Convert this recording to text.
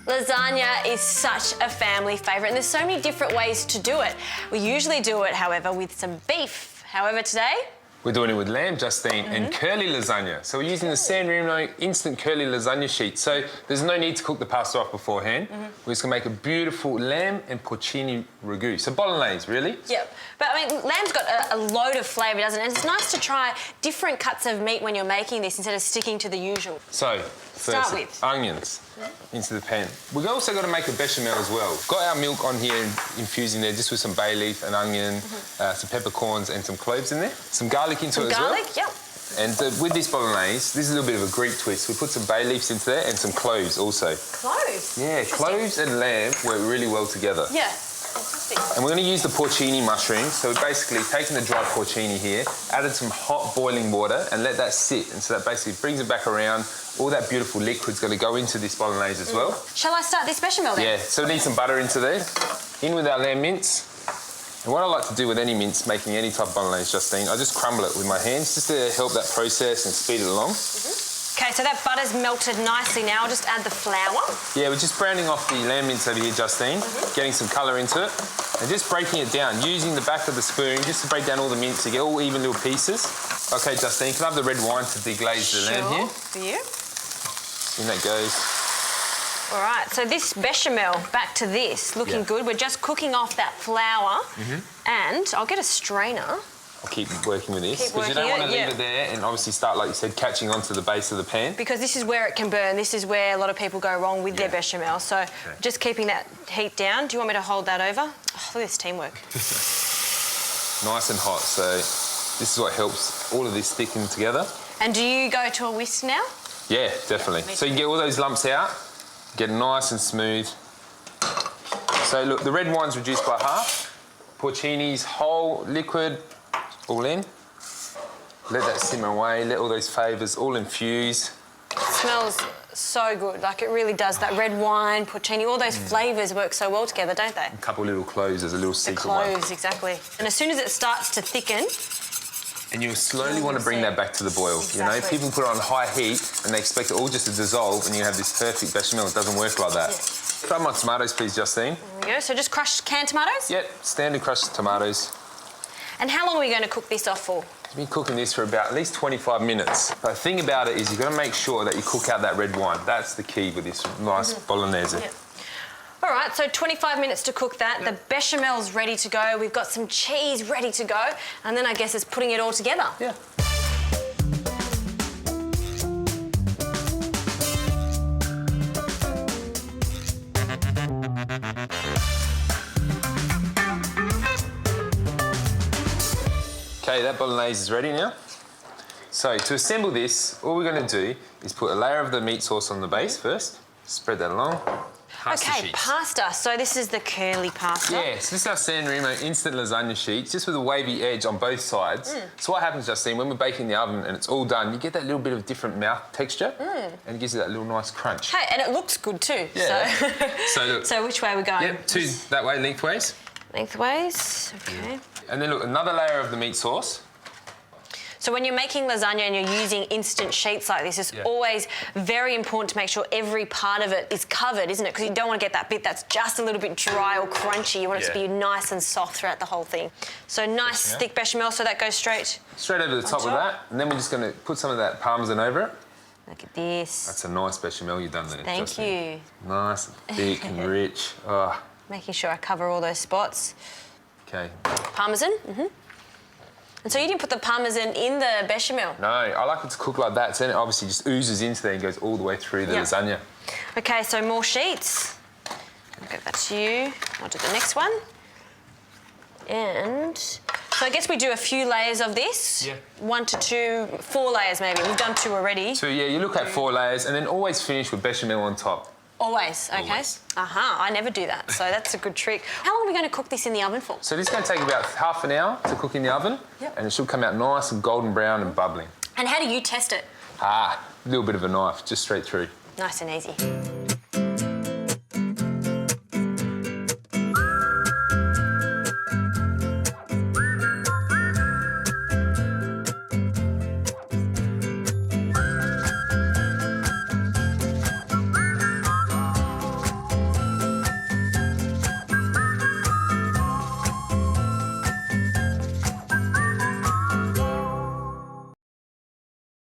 Lasagna is such a family favourite and there's so many different ways to do it. We usually do it, however, with some beef. However, today... we're doing it with lamb, Justine, and curly lasagna. So we're using the San Remo instant curly lasagna sheet. So there's no need to cook the pasta off beforehand. We're just going to make a beautiful lamb and porcini ragu. So bolognese, really? Yep. But, I mean, lamb's got a load of flavour, doesn't it? And it's nice to try different cuts of meat when you're making this instead of sticking to the usual. So, Start first, with onions into the pan. We've also got to make a bechamel as well. Got our milk on here infusing there just with some bay leaf, an onion, some peppercorns and some cloves in there. Some garlic into it as well. Garlic, yep. And with this bolognese, this is a little bit of a Greek twist. We put some bay leaves into there and some cloves also. Cloves? Yeah, cloves and lamb work really well together. Yeah. Fantastic. And we're going to use the porcini mushrooms. So we're basically taking the dry porcini here, added some hot boiling water and let that sit. And so that basically brings it back around. All that beautiful liquid's going to go into this bolognese as well. Shall I start this bechamel then? Yeah, so we need some butter into there. In with our lamb mince. And what I like to do with any mince, making any type of bolognese, Justine, I just crumble it with my hands just to help that process and speed it along. Okay, so that butter's melted nicely now. I'll just add the flour. Yeah, we're just browning off the lamb mince over here, Justine, getting some colour into it, and just breaking it down, using the back of the spoon just to break down all the mince to get all even little pieces. Okay, Justine, can I have the red wine to deglaze the lamb here? For you. In that goes. All right, so this bechamel, back to this, looking good. We're just cooking off that flour, and I'll get a strainer. I'll keep working with this. Keep Because you don't working want to it, leave it there and obviously start, like you said, catching onto the base of the pan. Because this is where it can burn. This is where a lot of people go wrong with their bechamel. So just keeping that heat down. Do you want me to hold that over? Oh, look at this teamwork. Nice and hot, so this is what helps all of this thicken together. And do you go to a whisk now? Yeah, definitely. So you can get all those lumps out, get it nice and smooth. So look, the red wine's reduced by half. Porcini's whole liquid, all in. Let that simmer away, let all those flavours all infuse. It smells so good. Like, it really does. That red wine, porcini, all those flavours work so well together, don't they? A couple of little cloves as a little secret The one. cloves, exactly. And as soon as it starts to thicken... And you slowly want to bring that back to the boil. You know, people put it on high heat and they expect it all just to dissolve and you have this perfect bechamel. It doesn't work like that. Try my tomatoes, please, Justine. There we go. So just crushed canned tomatoes? Yep, standard crushed tomatoes. And how long are we going to cook this off for? We've been cooking this for about at least 25 minutes. But the thing about it is you've got to make sure that you cook out that red wine. That's the key with this nice bolognese. Yep. All right, so 25 minutes to cook that. The bechamel's ready to go. We've got some cheese ready to go. And then I guess it's putting it all together. Yeah. Okay, that bolognese is ready now. So to assemble this, all we're going to do is put a layer of the meat sauce on the base first. Spread that along. Pasta Okay, sheets. pasta. So this is the curly pasta. Yeah, so this is our San Remo instant lasagna sheets, just with a wavy edge on both sides. So what happens, Justine, when we're baking in the oven and it's all done, you get that little bit of different mouth texture and it gives you that little nice crunch. Hey, and it looks good too. Yeah. So, look, so which way are we going? Yep, two that way, lengthways. Lengthways, okay. And then look, another layer of the meat sauce. So when you're making lasagna and you're using instant sheets like this, it's always very important to make sure every part of it is covered, isn't it? Because you don't want to get that bit that's just a little bit dry or crunchy. You want it to be nice and soft throughout the whole thing. So nice thick bechamel, so that goes straight over the top of that. And then we're just going to put some of that parmesan over it. Look at this. That's a nice bechamel you've done there. Thank you. Nice and thick and rich. Oh. Making sure I cover all those spots. Okay. Parmesan. And so you didn't put the parmesan in the bechamel? No, I like it to cook like that. So then it obviously just oozes into there and goes all the way through the lasagna. Okay, so more sheets. I'll give that to you. I'll do the next one. And so I guess we do a few layers of this. Yeah. 1 to 2, 4 layers maybe. We've done 2 already. So yeah, you look at 4 layers and then always finish with bechamel on top. Always, okay. Always. I never do that, so that's a good trick. How long are we going to cook this in the oven for? So this is going to take about half an hour to cook in the oven. And it should come out nice and golden brown and bubbling. And how do you test it? A little bit of a knife, just straight through. Nice and easy.